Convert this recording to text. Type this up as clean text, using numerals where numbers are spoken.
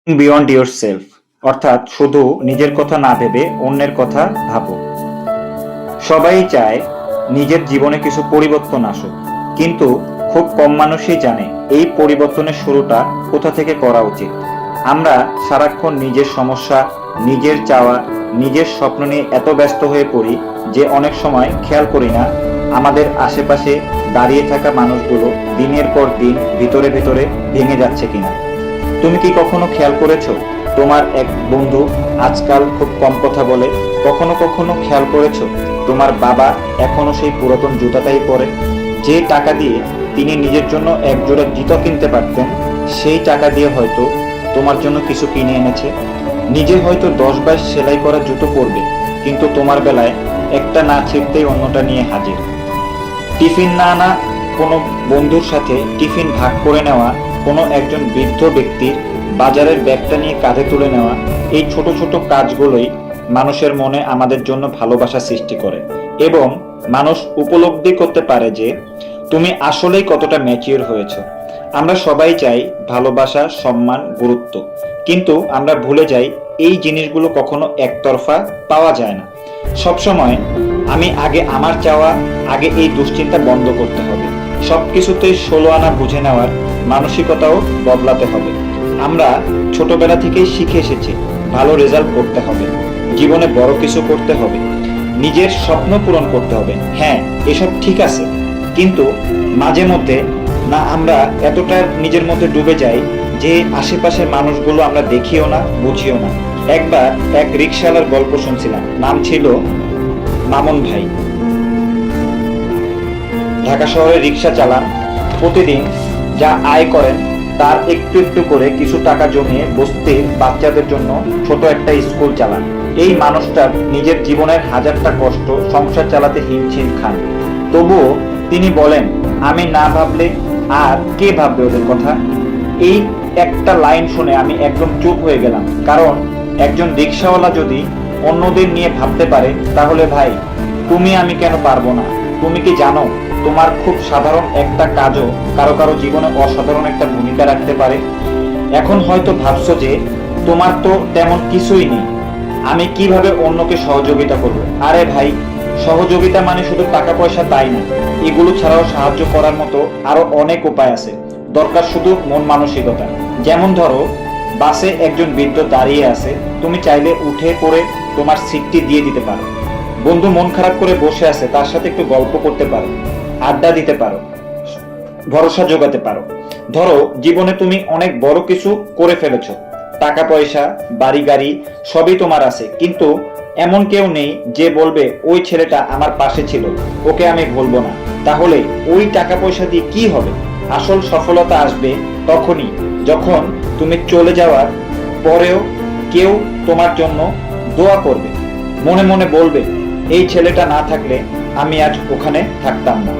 Beyond your self, অর্থাৎ শুধু নিজের কথা না ভেবে অন্যের কথা ভাবো। সবাই চায় নিজের জীবনে কিছু পরিবর্তন আসুক, কিন্তু খুব কম মানুষই জানে এই পরিবর্তনের শুরুটা কোথা থেকে করা উচিত। আমরা সারাক্ষণ নিজের সমস্যা, নিজের চাওয়া, নিজের স্বপ্ন নিয়ে এত ব্যস্ত হয়ে পড়ি যে অনেক সময় খেয়াল করি না আমাদের আশেপাশে দাঁড়িয়ে থাকা মানুষগুলো দিনের পর দিন ভিতরে ভিতরে ভেঙে যাচ্ছে কিনা। তুমি কি কখনো খেয়াল করেছো তোমার এক বন্ধু আজকাল খুব কম কথা বলে? কখনো কখনো খেয়াল করেছো তোমার বাবা এখনো সেই পুরাতন জুতাটাই পরে? যে টাকা দিয়ে তিনি নিজের জন্য এক জোড়া জুতা কিনতে পারতেন, সেই টাকা দিয়ে হয়তো তোমার জন্য কিছু কিনে এনেছে। নিজে হয়তো 10-22 সেলাই করা জুতো পরবে, কিন্তু তোমার বেলায় একটা না ছিঁড়তেই অন্যটা নিয়ে হাজির। টিফিন না আনা কোনো বন্ধুর সাথে টিফিন ভাগ করে নেওয়া, কোনো একজন বৃদ্ধ ব্যক্তির বাজারের ব্যাগটা নিয়ে কাঁধে তুলে নেওয়া, এই ছোট ছোট কাজগুলোই মানুষের মনে আমাদের জন্য ভালোবাসা সৃষ্টি করে, এবং মানুষ উপলব্ধি করতে পারে যে তুমি আসলেই কতটা ম্যাচিওর হয়েছো। আমরা সবাই চাই ভালোবাসা, সম্মান, গুরুত্ব, কিন্তু আমরা ভুলে যাই এই জিনিসগুলো কখনো একতরফা পাওয়া যায় না। সবসময় আমি আগে আমার চাওয়া, আগে এই দুশ্চিন্তা বন্ধ করতে হবে। সবকিছুতেই 16 আনা বুঝে নেওয়ার মানসিকতাও বদলাতে হবে। আমরা ছোটবেলা থেকেই শিখে এসেছি ভালো রেজাল্ট করতে হবে, জীবনে বড় কিছু করতে হবে, নিজের স্বপ্ন পূরণ করতে হবে। হ্যাঁ, এসব ঠিক আছে, কিন্তু মাঝে মধ্যে না আমরা এতটা নিজের মধ্যে ডুবে যাই যে আশেপাশের মানুষগুলো আমরা দেখিও না, বুঝিও না। একবার এক রিকশাওয়ালার গল্প শুনছিলাম, নাম ছিল মামুন ভাই। ঢাকা শহরে রিক্সা চালান, প্রতিদিন যা আয় করেন তার একটু একটু করে কিছু টাকা জমিয়ে বস্তির বাচ্চাদের জন্য ছোট একটা স্কুল চালান। এই মানুষটার নিজের জীবনের হাজারটা কষ্ট, সংসার চালাতে হিমশিম খান, তবুও তিনি বলেন, আমি না ভাবলে আর কে ভাববে ওদের কথা। এই একটা লাইন শুনে আমি একদম চুপ হয়ে গেলাম, কারণ একজন রিক্সাওয়ালা যদি অন্যদের নিয়ে ভাবতে পারে, তাহলে ভাই তুমি আমি কেন পারবো না? তুমি কি জানো তোমার খুব সাধারণ একটা কাজও কারো কারো জীবনে অসাধারণ একটা ভূমিকা রাখতে পারে? এখন হয়তো ভাবছো যে তোমার তো তেমন কিছুই নেই, আমি কিভাবে অন্যকে সহযোগিতা করব? আরে ভাই, সহযোগিতা মানে শুধু টাকা পয়সা তাই না, এগুলো ছাড়াও সাহায্য করার মতো আরো অনেক উপায় আছে। দরকার শুধু মন মানসিকতা। যেমন ধরো, বাসে একজন বৃদ্ধ দাঁড়িয়ে আছে, তুমি চাইলে উঠে পড়ে তোমার সিটটি দিয়ে দিতে পারো। বন্ধু মন খারাপ করে বসে আছে, তার সাথে একটু গল্প করতে পারো, আড্ডা দিতে পারো, ভরসা জোগাতে পারো। ধরো জীবনে তুমি অনেক বড় কিছু করে ফেলেছো, টাকা পয়সা, বাড়ি গাড়ি সবই তোমার আছে, কিন্তু এমন কেউ নেই যে বলবে ওই ছেলেটা আমার পাশে ছিল, ওকে আমি ভুলবো না। তাহলে ওই টাকা পয়সা দিয়ে কি হবে? আসল সফলতা আসবে তখনই যখন তুমি চলে যাওয়ার পরেও কেউ তোমার জন্য দোয়া করবে, মনে মনে বলবে এই ছেলেটা না থাকলে আমি আজ ওখানে থাকতাম না।